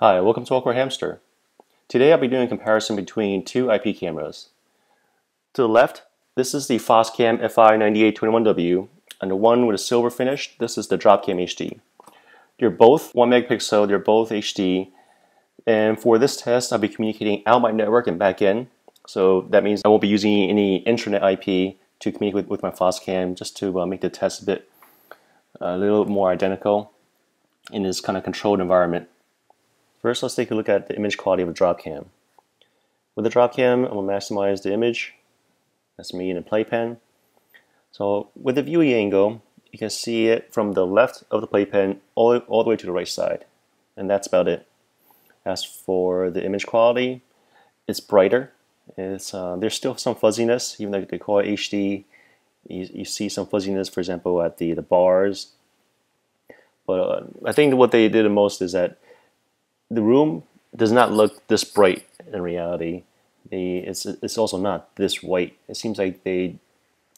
Hi, welcome to AwkwardHamster. Today I'll be doing a comparison between two IP cameras. To the left, this is the Foscam FI9821W, and the one with a silver finish, this is the Dropcam HD. They're both 1 megapixel, they're both HD, and for this test I'll be communicating out my network and back in. So that means I won't be using any intranet IP to communicate with my Foscam, just to make the test a little more identical in this kind of controlled environment. First, let's take a look at the image quality of a Dropcam. With the Dropcam, I'm going to maximize the image. That's me in a playpen. So with the viewing angle, you can see it from the left of the playpen all the way to the right side. And that's about it. As for the image quality, it's brighter. There's still some fuzziness, even though they call it HD. You see some fuzziness, for example, at the bars. But I think what they did the most is that the room does not look this bright in reality. It's also not this white. It seems like they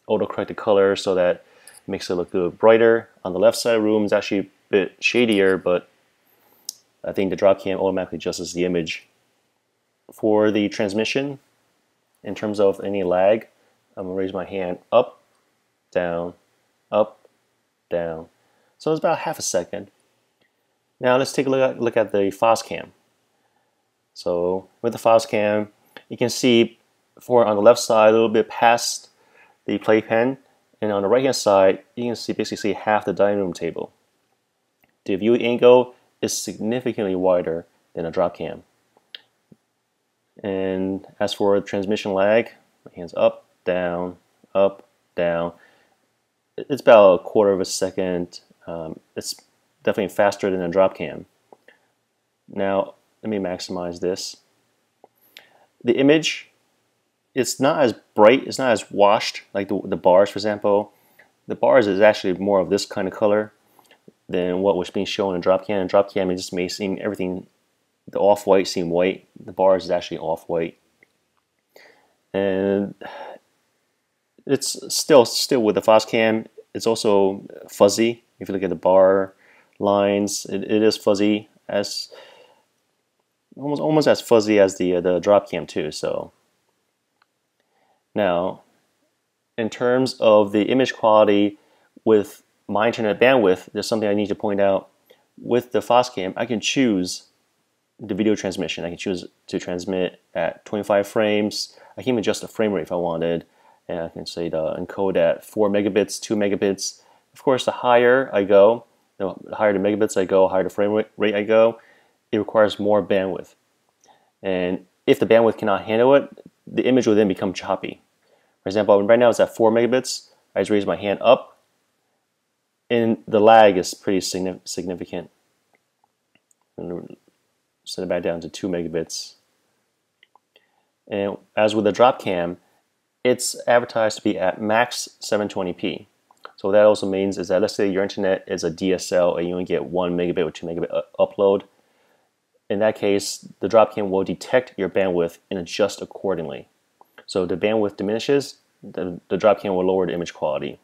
auto-correct the color so that it makes it look a bit brighter. On the left side of the room is actually a bit shadier, but I think the Dropcam automatically adjusts the image. For the transmission, in terms of any lag, I'm going to raise my hand up, down, up, down. So it's about half a second. Now let's take a look at the Foscam. So with the Foscam, you can see on the left side a little bit past the playpen, and on the right hand side you can basically see half the dining room table. The viewing angle is significantly wider than a Dropcam. And as for transmission lag, my hands up, down, it's about a quarter of a second. It's definitely faster than a Dropcam. Now let me maximize this. The image, it's not as bright, it's not as washed like the bars, for example. The bars is actually more of this kind of color than what was being shown in Dropcam. In Dropcam, it just may seem everything, the off-white seem white. The bars is actually off-white. And it's still with the Foscam, it's also fuzzy. If you look at the bar lines, it is fuzzy, as almost as fuzzy as the Dropcam too. So now, in terms of the image quality with my internet bandwidth, there's something I need to point out. With the Foscam, I can choose the video transmission. I can choose to transmit at 25 frames. I can even adjust the frame rate if I wanted, and I can say to encode at 4 megabits, 2 megabits. Of course, the higher I go, the higher the megabits I go, higher the frame rate I go, it requires more bandwidth. And if the bandwidth cannot handle it, the image will then become choppy. For example, right now it's at 4 megabits. I just raise my hand up, and the lag is pretty significant. And set it back down to 2 megabits. And as with the Dropcam, it's advertised to be at max 720p. So what that also means is that, let's say your internet is a DSL and you only get 1 megabit or 2 megabit upload. In that case, the Dropcam will detect your bandwidth and adjust accordingly. So the bandwidth diminishes, the Dropcam will lower the image quality.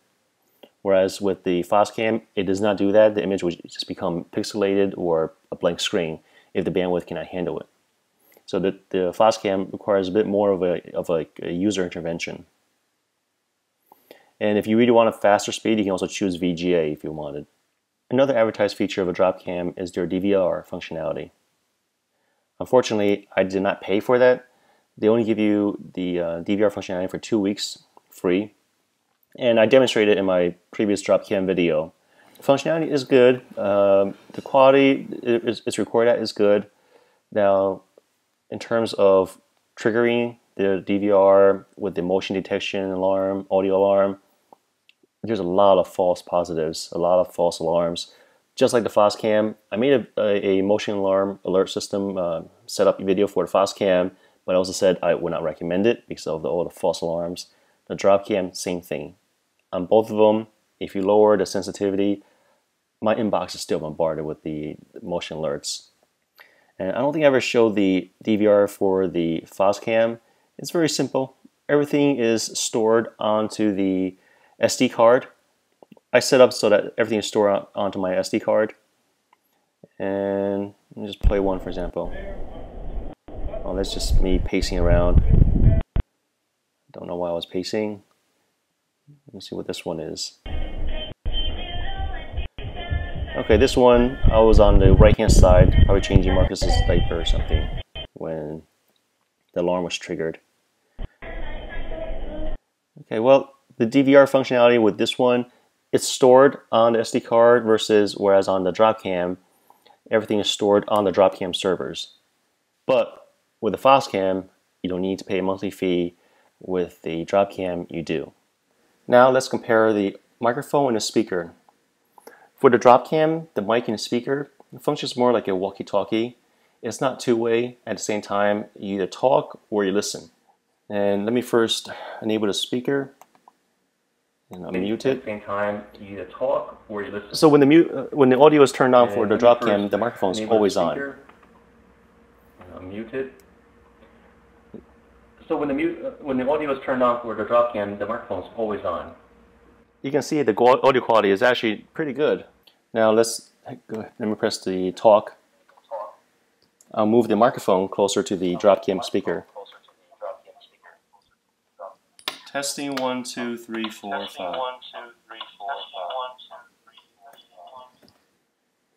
Whereas with the Foscam, it does not do that. The image will just become pixelated or a blank screen if the bandwidth cannot handle it. So the Foscam requires a bit more of a user intervention. And if you really want a faster speed, you can also choose VGA if you wanted. Another advertised feature of a Dropcam is their Dvr functionality. Unfortunately, I did not pay for that. They only give you the Dvr functionality for 2 weeks free. And I demonstrated it in my previous Dropcam video. The functionality is good. The quality it's recorded at is good. Now, in terms of triggering the Dvr with the motion detection alarm, audio alarm, there's a lot of false positives, a lot of false alarms. Just like the Foscam, I made a motion alarm alert system setup video for the Foscam, but I also said I would not recommend it because of all the false alarms. The Dropcam, same thing. On both of them, if you lower the sensitivity, my inbox is still bombarded with the motion alerts. And I don't think I ever showed the DVR for the Foscam. It's very simple. Everything is stored onto the SD card. I set up so that everything is stored onto my SD card. And Let me just play one, for example. Oh, that's just me pacing around. Don't know why I was pacing. Let me see what this one is. Okay, this one, I was on the right-hand side, probably changing Marcus's diaper or something when the alarm was triggered. Okay, well, the DVR functionality with this one, it's stored on the SD card versus whereas on the Dropcam, everything is stored on the Dropcam servers. But with the Foscam, you don't need to pay a monthly fee. With the Dropcam, you do. Now let's compare the microphone and the speaker. For the Dropcam, the mic and the speaker functions more like a walkie-talkie. It's not two-way. At the same time, you either talk or you listen. And let me first enable the speaker and unmute it. At the same time, you either talk or you listen. So when the audio is turned on for the Dropcam, the microphone is always on. Unmute it. So when the audio is turned on for the Dropcam, the microphone is always on. You can see the audio quality is actually pretty good. Now let me press the talk. I'll move the microphone closer to the Dropcam speaker. Testing 1, 2, 3, 4, 5.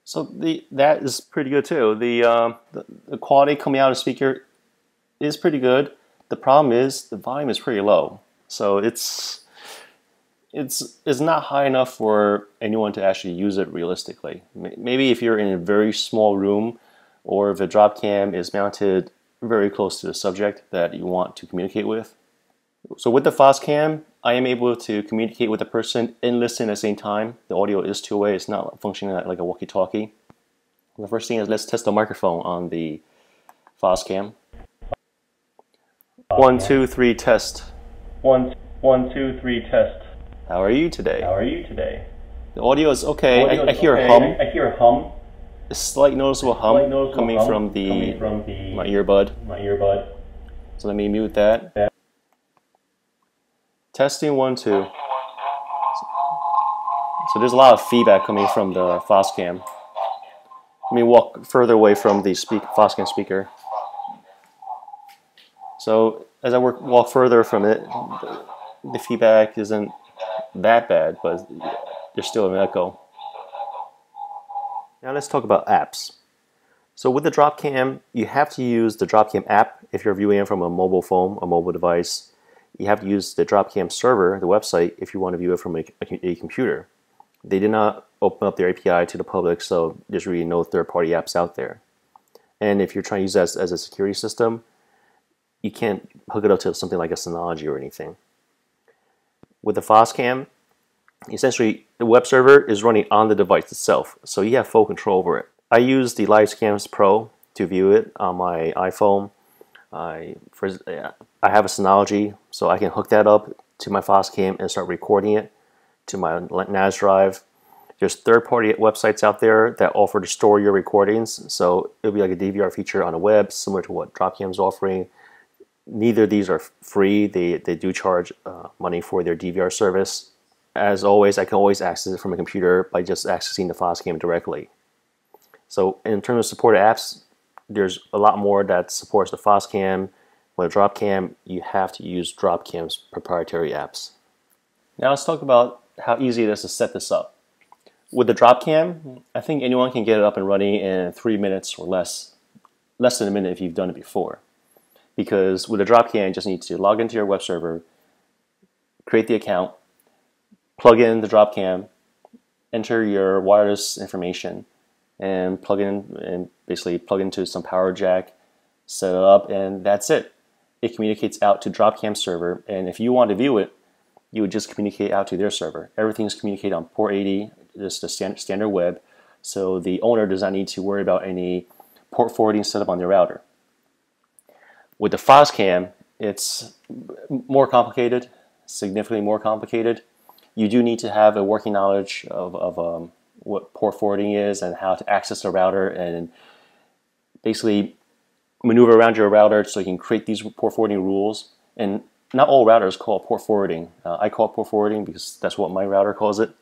So that is pretty good too. The quality coming out of the speaker is pretty good. The problem is the volume is pretty low. So it's not high enough for anyone to actually use it realistically. Maybe if you're in a very small room or if the Dropcam is mounted very close to the subject that you want to communicate with. So with the Foscam, I am able to communicate with the person and listen at the same time. The audio is two-way. It's not functioning like a walkie-talkie. The first thing is let's test the microphone on the Foscam. 1, 2, 3, test. 1, 2, 3, test. How are you today? How are you today? The audio is okay. I hear a hum. I hear a hum. A slight noticeable hum coming from my earbud. So let me mute that. Testing 1, 2. So there's a lot of feedback coming from the Foscam. Let me walk further away from the Foscam speaker. So as I walk further from it, the feedback isn't that bad, but there's still an echo. Now let's talk about apps. So with the Dropcam, you have to use the Dropcam app if you're viewing it from a mobile phone, a mobile device. You have to use the Dropcam server, the website, if you want to view it from a computer. They did not open up their API to the public, so there's really no third-party apps out there. And if you're trying to use that as a security system, you can't hook it up to something like a Synology or anything. With the Foscam, essentially the web server is running on the device itself, so you have full control over it. I use the LiveScans Pro to view it on my iPhone. I have a Synology, so I can hook that up to my Foscam and start recording it to my NAS drive. There's third-party websites out there that offer to store your recordings, so it'll be like a DVR feature on the web, similar to what Dropcam is offering. Neither of these are free. They do charge money for their DVR service. As always, I can always access it from a computer by just accessing the Foscam directly. So in terms of supported apps, there's a lot more that supports the Foscam. With a Dropcam, you have to use Dropcam's proprietary apps. Now let's talk about how easy it is to set this up. With the Dropcam, I think anyone can get it up and running in 3 minutes or less than a minute if you've done it before. Because with a Dropcam, you just need to log into your web server, create the account, plug in the Dropcam, enter your wireless information, and basically plug into some power jack, set it up, and that's it. It communicates out to Dropcam server, and if you want to view it, you would just communicate out to their server. Everything's communicated on port 80, just the standard web, so the owner does not need to worry about any port forwarding setup on their router. With the Foscam, it's more complicated, significantly more complicated. You do need to have a working knowledge of what port forwarding is and how to access a router and basically maneuver around your router so you can create these port forwarding rules. And not all routers call port forwarding. I call it port forwarding because that's what my router calls it.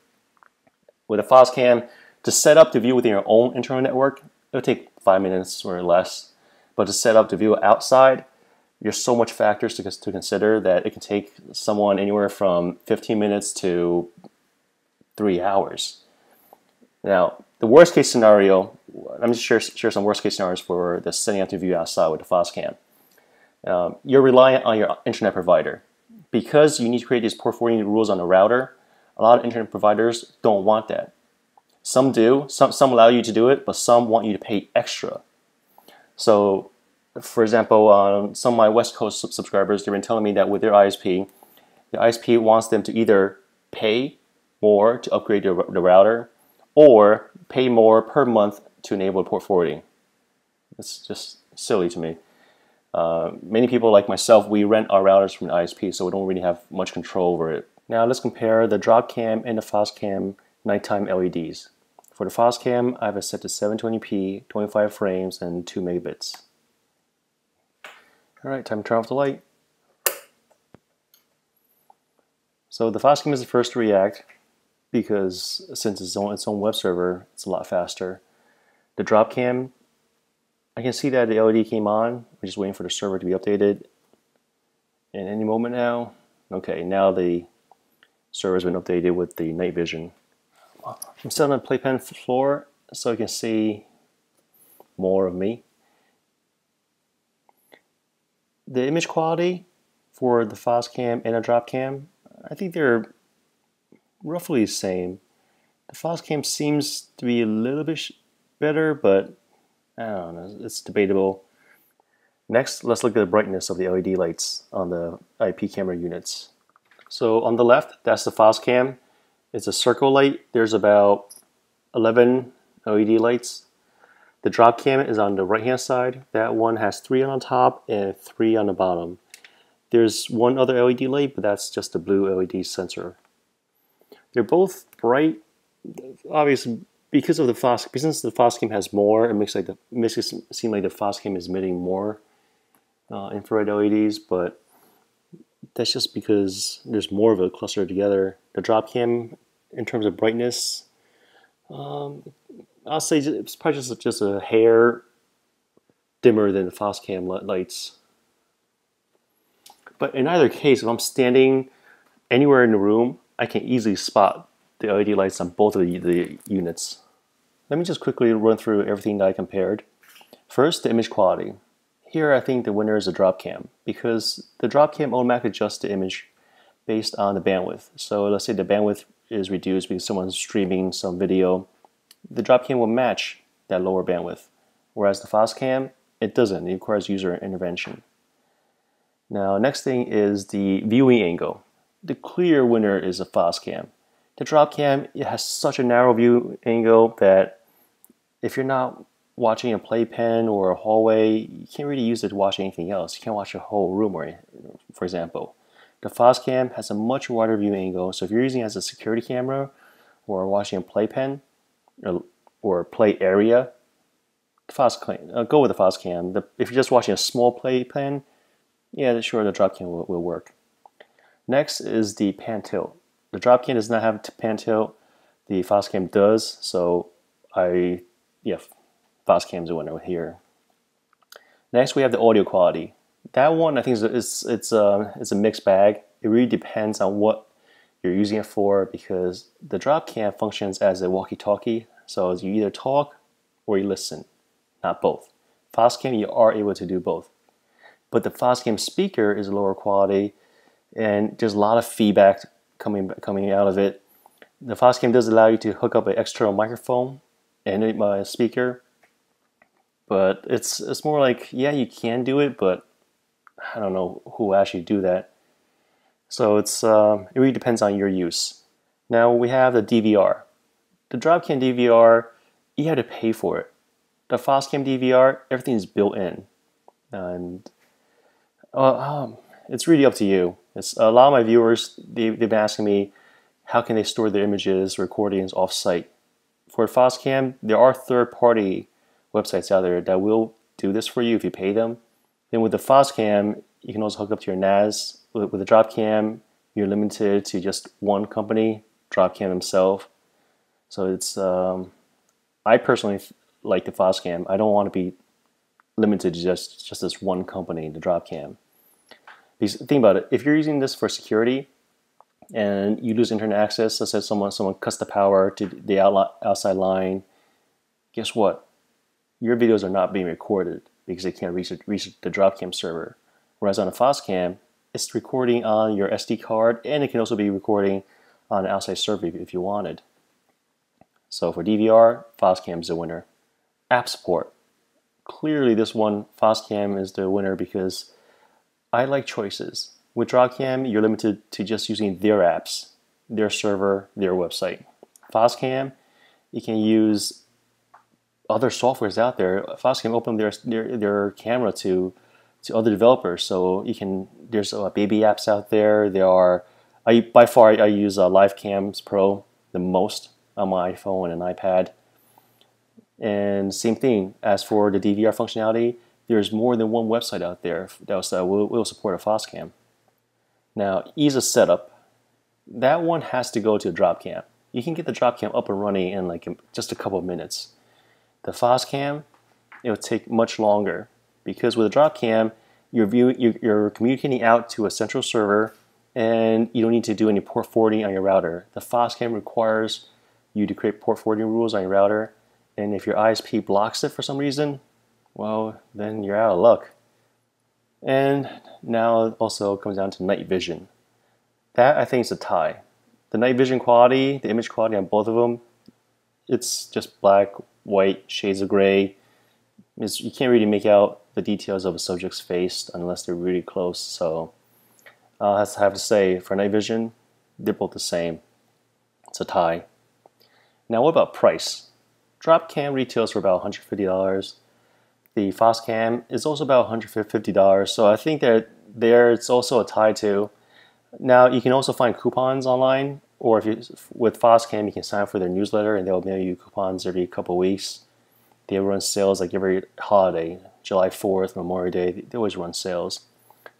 With a Foscam, to set up to view within your own internal network, It'll take 5 minutes or less. But to set up the view outside, there's so much factors to consider that it can take someone anywhere from 15 minutes to 3 hours. Now, the worst case scenario, let me share some worst case scenarios for the setting up the view outside with the Foscam. You're reliant on your internet provider. Because you need to create these port forwarding rules on the router, a lot of internet providers don't want that. Some do, some allow you to do it, but some want you to pay extra. So, for example, some of my West Coast subscribers, they've been telling me that with their ISP, the ISP wants them to either pay more to upgrade the router or pay more per month to enable port forwarding. It's just silly to me. Many people like myself, we rent our routers from the ISP, so we don't really have much control over it. Now let's compare the Dropcam and the Foscam nighttime LEDs. For the Foscam, I have it set to 720p, 25 frames, and 2 megabits. Alright, time to turn off the light. So the Foscam is the first to react because since it's on its own web server, it's a lot faster. The Dropcam, I can see that the LED came on. We're just waiting for the server to be updated. And any moment now, okay, now the server's been updated with the night vision. I'm still on the playpen floor so you can see more of me. The image quality for the Foscam and the Dropcam, I think they're roughly the same. The Foscam seems to be a little bit better, but I don't know, it's debatable. Next, let's look at the brightness of the LED lights on the IP camera units. So on the left, that's the Foscam. It's a circle light. There's about 11 LED lights. The Dropcam is on the right hand side. That one has 3 on top and 3 on the bottom. There's one other LED light, but that's just a blue LED sensor. They're both bright. Obviously, because of the Foscam, since the Foscam has more, it makes it seem like the Foscam is emitting more infrared LEDs, but that's just because there's more of it clustered together. The Dropcam, in terms of brightness, I'll say it's probably just a hair dimmer than the Foscam lights. But in either case, if I'm standing anywhere in the room, I can easily spot the LED lights on both of the units. Let me just quickly run through everything that I compared. First, the image quality. Here I think the winner is the Dropcam because the Dropcam automatically adjusts the image based on the bandwidth. So let's say the bandwidth is reduced because someone's streaming some video. The Dropcam will match that lower bandwidth. Whereas the Foscam, it doesn't. It requires user intervention. Now, next thing is the viewing angle. The clear winner is the Foscam. The Dropcam, it has such a narrow view angle that if you're not watching a playpen or a hallway, you can't really use it to watch anything else. You can't watch a whole room, or, for example. The Foscam has a much wider view angle, so if you're using it as a security camera or watching a playpen or play area, go with the Foscam. If you're just watching a small playpen, yeah, sure, the Dropcam will work. Next is the pan tilt. The Dropcam does not have pan tilt. The Foscam does, so Foscam's the winner here. Next, we have the audio quality. That one, I think, it's a mixed bag. It really depends on what you're using it for because the Dropcam functions as a walkie-talkie, so you either talk or you listen, not both. Foscam, you are able to do both. But the Foscam speaker is lower quality, and there's a lot of feedback coming out of it. The Foscam does allow you to hook up an external microphone and a speaker, but it's more like, yeah, you can do it, but I don't know who will actually do that. So it really depends on your use. Now we have the DVR. The Dropcam DVR, you had to pay for it. The Foscam DVR, everything is built in, and it's really up to you. A lot of my viewers, they've been asking me how can they store their images, recordings off-site. For Foscam, there are third-party websites out there that will do this for you if you pay them. Then with the Foscam, you can also hook up to your NAS. With the Dropcam, you're limited to just one company, Dropcam himself. So it's I personally like the Foscam, I don't want to be limited to just this one company, the Dropcam. Because think about it, if you're using this for security and you lose internet access, let's say someone cuts the power to the outside line, guess what? Your videos are not being recorded because they can't reach the Dropcam server. Whereas on a Foscam, it's recording on your SD card, and it can also be recording on an outside server if you wanted. So for DVR, Foscam is the winner. App support. Clearly this one, Foscam, is the winner because I like choices. With Dropcam, you're limited to just using their apps, their server, their website. Foscam, you can use other softwares out there. Foscam opened their camera to other developers, so you can. There's baby apps out there. There are. By far I use LiveCams Pro the most on my iPhone and an iPad. And same thing as for the Dvr functionality. There's more than one website out there that will support a Foscam. Now, ease of setup. That one has to go to a Dropcam. You can get the Dropcam up and running in like just a couple of minutes. The Foscam, it will take much longer because with a Dropcam, you're communicating out to a central server, and you don't need to do any port forwarding on your router. The Foscam requires you to create port forwarding rules on your router, and if your ISP blocks it for some reason, well, then you're out of luck. And now it also comes down to night vision. That, I think, is a tie. The night vision quality, the image quality on both of them, it's just black, white, shades of gray. You can't really make out the details of a subject's face unless they're really close. So I have to say, for night vision, they're both the same. It's a tie. Now what about price? Dropcam retails for about $150. The Foscam is also about $150. So I think that it's also a tie too. Now you can also find coupons online, or with Foscam you can sign up for their newsletter and they'll mail you coupons every couple of weeks. They run sales like every holiday, July 4th, Memorial Day. They always run sales.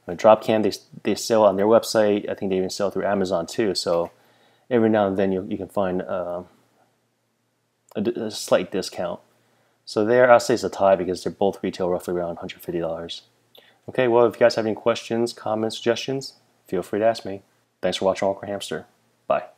Dropcam, they sell on their website. I think they even sell through Amazon too. So every now and then you can find a slight discount. So there, I'll say it's a tie because they're both retail roughly around $150. Okay, well, if you guys have any questions, comments, suggestions, feel free to ask me. Thanks for watching AwkwardHamster. Bye.